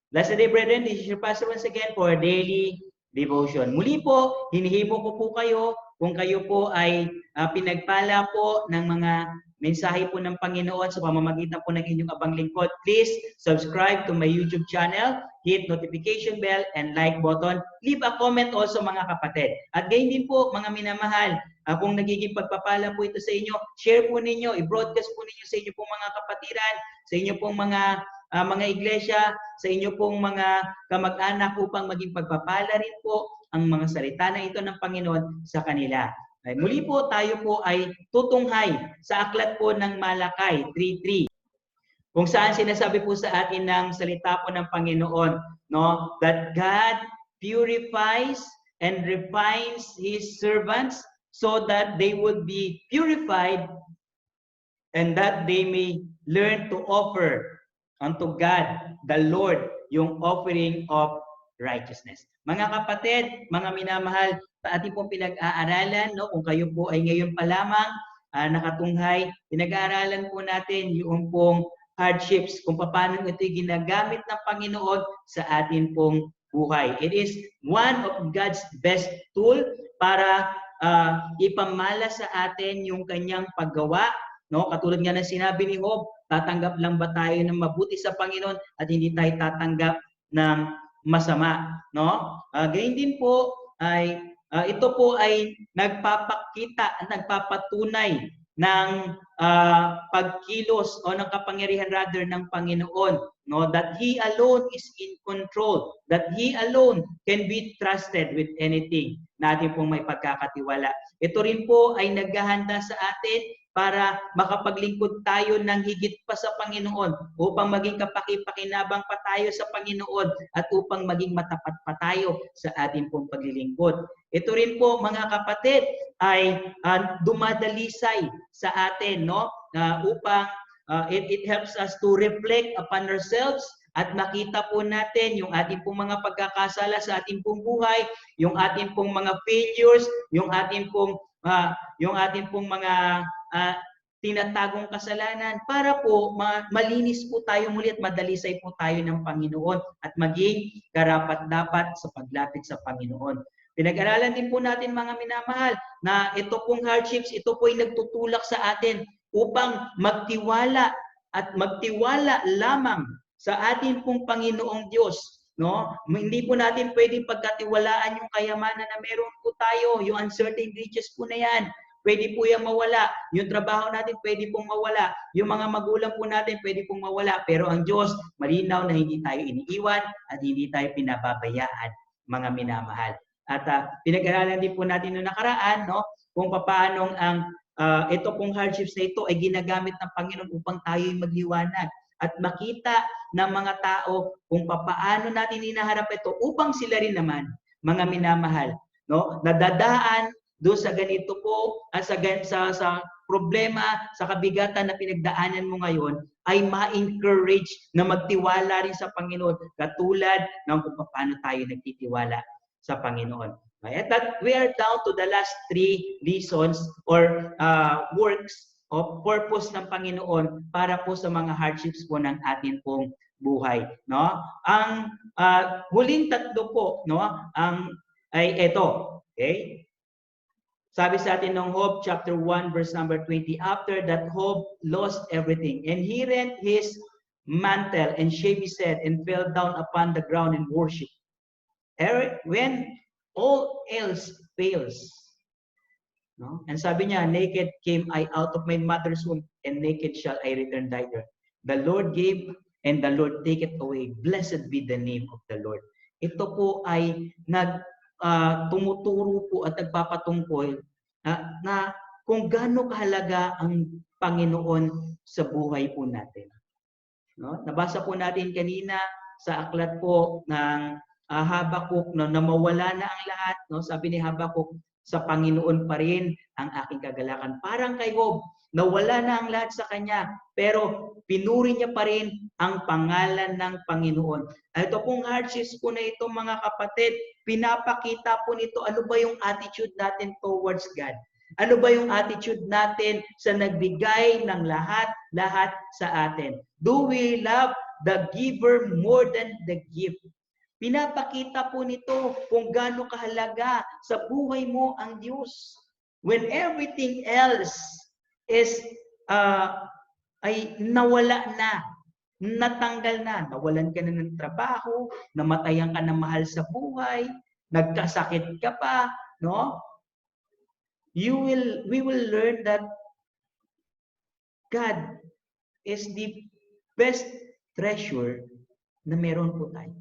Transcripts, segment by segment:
Blessed day, brethren, this is your pastor once again for daily devotion. Muli po, hinihimo ko po kayo kung kayo po ay pinagpala po ng mga mensahe po ng Panginoon sa pamamagitan po ng inyong abang lingkod. Please subscribe to my YouTube channel, hit notification bell, and like button. Leave a comment also mga kapatid. At gayon din po mga minamahal, kung nagiging pagpapala po ito sa inyo, share po ninyo, i-broadcast po ninyo sa inyo pong mga kapatiran, sa inyo pong mga iglesia, sa inyo pong mga kamag-anak upang maging pagpapala rin po ang mga salita na ito ng Panginoon sa kanila. Ay, muli po tayo po ay tutunghay sa aklat po ng Malakay 3:3 kung saan sinasabi po sa atin ng salita po ng Panginoon, no, that God purifies and refines His servants so that they would be purified and that they may learn to offer unto God, the Lord, yung offering of righteousness. Mga kapatid, mga minamahal, sa ating pong pinag-aaralan, no, kung kayo po ay ngayon pa lamang nakatunghay, pinag-aaralan po natin yung pong hardships, kung paano ito ginagamit ng Panginoon sa atin pong buhay. It is one of God's best tool para ipamala sa atin yung kanyang paggawa, no? Katulad nga ng sinabi ni Job, tatanggap lang ba tayo ng mabuti sa Panginoon at hindi tayo tatanggap ng masama, no? Gayun din po ay ito po ay nagpapakita, nagpapatunay ng pagkilos o ng kapangyarihan rather ng Panginoon, no, that He alone is in control, that He alone can be trusted with anything na ating pong may pagkakatiwala. Ito rin po ay naghahanda sa atin para makapaglingkod tayo ng higit pa sa Panginoon, upang maging kapaki-pakinabang pa tayo sa Panginoon at upang maging matapat pa tayo sa ating pong paglilingkod. Ito rin po mga kapatid ay dumadalisay sa atin, no? Upang it helps us to reflect upon ourselves at makita po natin yung ating pong mga pagkakasala sa ating pong buhay, yung ating pong mga failures, yung ating pong mga tinatagong kasalanan para po malinis po tayo muli at madalisay po tayo ng Panginoon at maging karapat-dapat sa paglapit sa Panginoon. Pinag-aralan din po natin mga minamahal na ito pong hardships, ito po ay nagtutulak sa atin upang magtiwala at magtiwala lamang sa ating pong Panginoong Diyos, no? Hindi po natin pwedeng pagkatiwalaan yung kayamanan na meron po tayo, yung uncertain riches po na yan. Pwede po yung mawala. Yung trabaho natin pwede pong mawala. Yung mga magulang po natin pwede pong mawala. Pero ang Diyos, malinaw na hindi tayo iniiwan at hindi tayo pinababayaan, mga minamahal. At pinag-aralan din po natin noong nakaraan, no, kung paano ang ito pong hardships na ito ay ginagamit ng Panginoon upang tayo ay magliwanag at makita ng mga tao kung paano natin hinaharap ito upang sila rin naman, mga minamahal, no, nadadaan doon sa ganito po, sa problema, sa kabigatan na pinagdaanan mo ngayon, ay ma-encourage na magtiwala rin sa Panginoon, katulad ng kung paano tayo nagtitiwala sa Panginoon. At that we are down to the last 3 reasons or works of purpose ng Panginoon para po sa mga hardships po ng atin pong buhay, no? Ang huling tatlo po, no, ay ito, okay? Sabi sa atin ng Job chapter 1 verse number 20, after that Job lost everything, and he rent his mantle and shaved his head and fell down upon the ground and worshiped. When all else fails, no? And sabi niya, naked came I out of my mother's womb, and naked shall I return thither. The Lord gave, and the Lord taketh away. Blessed be the name of the Lord. Ito po ay tumuturo po at nagpapatungkol na kung gaano kahalaga ang Panginoon sa buhay po natin. No? Nabasa po natin kanina sa aklat po ng Habakuk, no, na mawala na ang lahat, no? Sabi ni Habakuk, sa Panginoon pa rin ang aking kagalakan. Parang kay Job, nawala na ang lahat sa kanya, pero pinuri niya pa rin ang pangalan ng Panginoon. Ito pong hardships po na ito mga kapatid, pinapakita po nito ano ba yung attitude natin towards God. Ano ba yung attitude natin sa nagbigay ng lahat sa atin? Do we love the giver more than the gift. Pinapakita po nito kung gaano kahalaga sa buhay mo ang Diyos. When everything else is ay nawala na, natanggal na, nawalan ka na ng trabaho, namatayan ka ng mahal sa buhay, nagkasakit ka pa, no? We will learn that God is the best treasure na meron po tayo.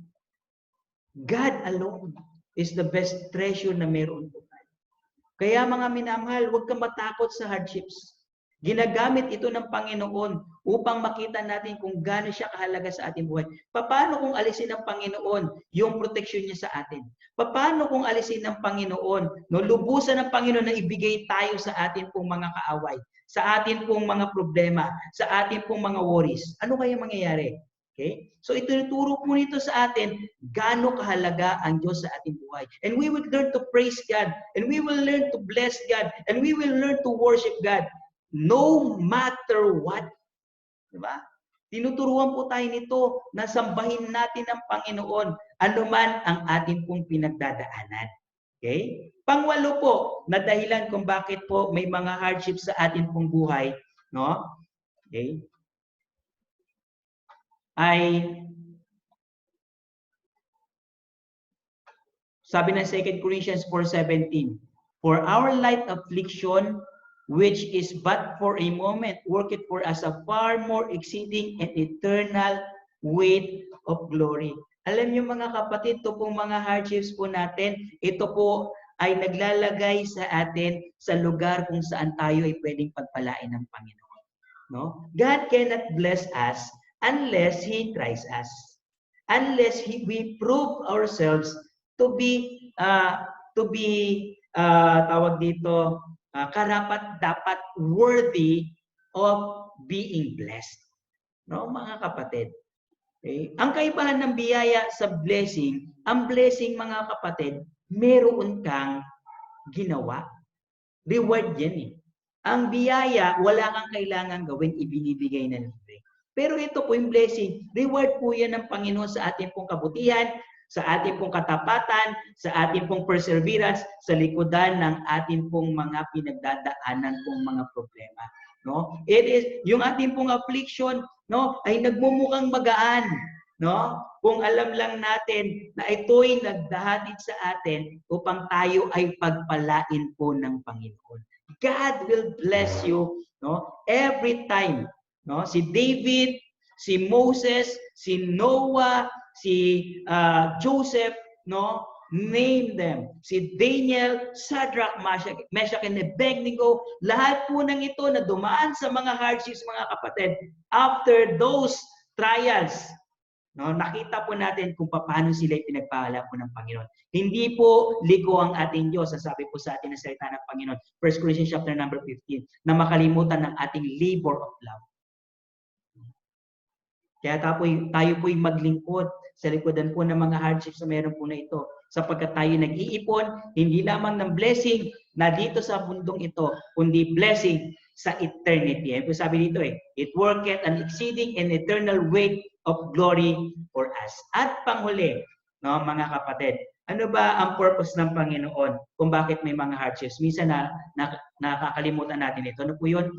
God alone is the best treasure na meron po tayo. Kaya mga minamahal, huwag kang matakot sa hardships. Ginagamit ito ng Panginoon upang makita natin kung gaano siya kahalaga sa ating buhay. Paano kung alisin ng Panginoon yung proteksyon niya sa atin? Paano kung alisin ng Panginoon, no, lubusan ng Panginoon na ibigay tayo sa atin pong mga kaaway, sa atin pong mga problema, sa atin pong mga worries? Ano kaya mangyayari? Okay? So ituturo po nito sa atin gaano kahalaga ang Diyos sa ating buhay. And we will learn to praise God, and we will learn to bless God, and we will learn to worship God. No matter what. Diba? Tinuturuan po tayo nito na sambahin natin ang Panginoon anuman ang ating pong pinagdadaanan. Okay? Pangwalo po na dahilan kung bakit po may mga hardships sa ating pong buhay, no? Okay? Ay sabi ng 2 Corinthians 4:17, for our light affliction, which is but for a moment, work it for us a far more exceeding and eternal weight of glory. Alam niyo mga kapatid, ito pong mga hardships po natin, ito po ay naglalagay sa atin sa lugar kung saan tayo ay pwedeng pagpalain ng Panginoon. No? God cannot bless us unless He tries us. Unless we prove ourselves to be tawag dito, karapat-dapat worthy of being blessed. No, mga kapatid. Okay? Ang kaibahan ng biyaya sa blessing, ang blessing mga kapatid, meron kang ginawa. Reward yan eh. Ang biyaya, wala kang kailangan gawin, ibinibigay na libre. Pero ito po yung blessing, reward po yan ng Panginoon sa ating pong kabutihan, sa ating pong katapatan, sa ating pong perseverance, sa likodan ng ating pong mga pinagdadaanan pong mga problema. No? It is, yung ating pong affliction, no, ay nagmumukhang magaan. No? Kung alam lang natin na ito'y nagdahatid sa atin upang tayo ay pagpalain po ng Panginoon. God will bless you, no, every time. No? Si David, si Moses, si Noah, si Joseph, no, name them. Si Daniel, Shadrach, Meshach, and Abednego, lahat po ng ito na dumaan sa mga hardships, mga kapatid, after those trials, no, nakita po natin kung paano sila pinagpala po ng Panginoon. Hindi po liko ang ating Diyos, ang sabi po sa atin ng salita ng Panginoon, 1 Corinthians chapter number 15, na makalimutan ng ating labor of love. Kaya tayo po'y maglingkod sa likodan po ng mga hardships na meron po na ito. Sapagkat tayo nag-iipon, hindi lamang ng blessing na dito sa mundong ito, kundi blessing sa eternity. Yan po sabi dito it worketh an exceeding and eternal weight of glory for us. At panghuli, no, mga kapatid, ano ba ang purpose ng Panginoon kung bakit may mga hardships? Minsan nakakalimutan natin ito. Ano po yun?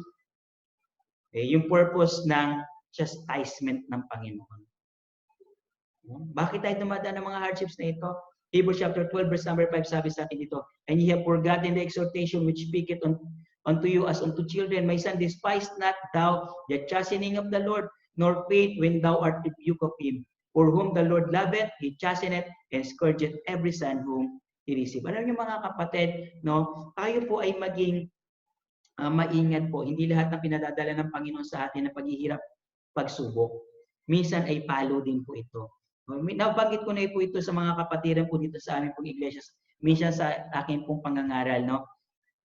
Yung purpose ng chastisement ng Panginoon. Bakit tayo dumadaan ng mga hardships na ito? Hebrews chapter 12 verse number 5 sabi sa atin dito, and ye have forgotten the exhortation which speaketh unto you as unto children. My son, despise not thou the chastening of the Lord, nor faint when thou art rebuked of him. For whom the Lord loveth, he chasteneth and scourgeth every son whom he receiveth. Alam niyo mga kapatid, no, tayo po ay maging maingat po. Hindi lahat ng pinadadala ng Panginoon sa atin na paghihirap, pagsubok. Minsan ay palo din po ito. Nabanggit ko na po ito sa mga kapatiran po dito sa aming pong iglesia. Minsan sa akin pong pangangaral, no?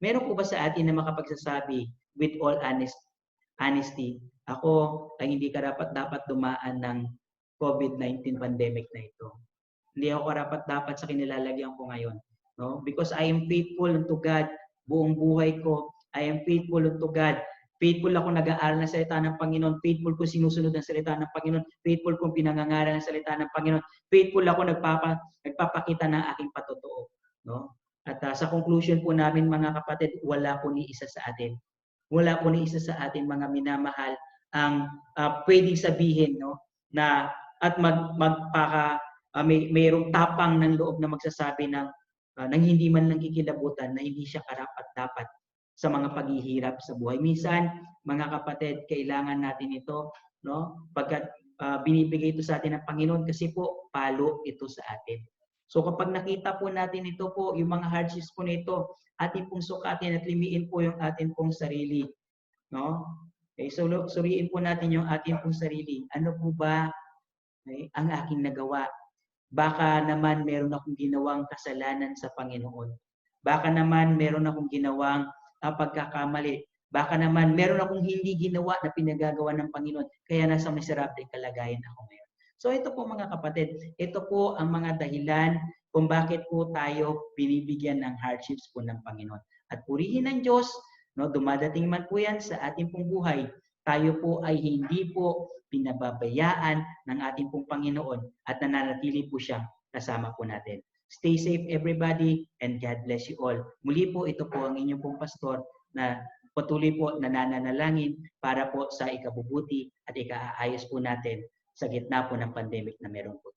Meron po ba sa atin na makapagsasabi with all honesty, ako ay hindi dapat dumaan ng COVID-19 pandemic na ito. Hindi ako dapat sa kinilalagyan ko ngayon. No? Because I am faithful unto God buong buhay ko. I am faithful unto God Faithful ako nag-aaral ng salita ng Panginoon. Faithful ko sinusunod ang salita ng Panginoon. Faithful kong pinangangaral ng salita ng Panginoon. Faithful ako nagpapakita ng aking patotoo. No? At sa conclusion po namin mga kapatid, wala po ni isa sa atin. Wala po ni isa sa atin mga minamahal ang pwedeng sabihin, no, na at mayroong tapang ng loob na magsasabi ng hindi man lang kikilabutan na hindi siya karapat-dapat sa mga paghihirap sa buhay. Minsan, mga kapatid, kailangan natin ito, no? Pagkat binibigay ito sa atin ng Panginoon kasi po palo ito sa atin. So kapag nakita po natin ito po, yung mga hardships po nito, atin pong sukatin at limiin po yung atin pong sarili, no? Okay, so suriin po natin yung atin pong sarili. Ano po ba ang aking nagawa? Baka naman meron akong ginawang kasalanan sa Panginoon. Baka naman meron akong ginawang pagkakamali. Baka naman meron akong hindi ginawa na pinagagawa ng Panginoon. Kaya nasa miserable kalagayan ako ngayon. So ito po mga kapatid, ito po ang mga dahilan kung bakit po tayo binibigyan ng hardships po ng Panginoon. At purihin ng Diyos, no, dumadating man po yan sa ating pong buhay, tayo po ay hindi po pinababayaan ng ating pong Panginoon at nananatili po siyang kasama po natin. Stay safe everybody and God bless you all. Muli po, ito po ang inyong pong pastor na patuloy po nananalangin para po sa ikabubuti at ikaayos po natin sa gitna po ng pandemic na meron po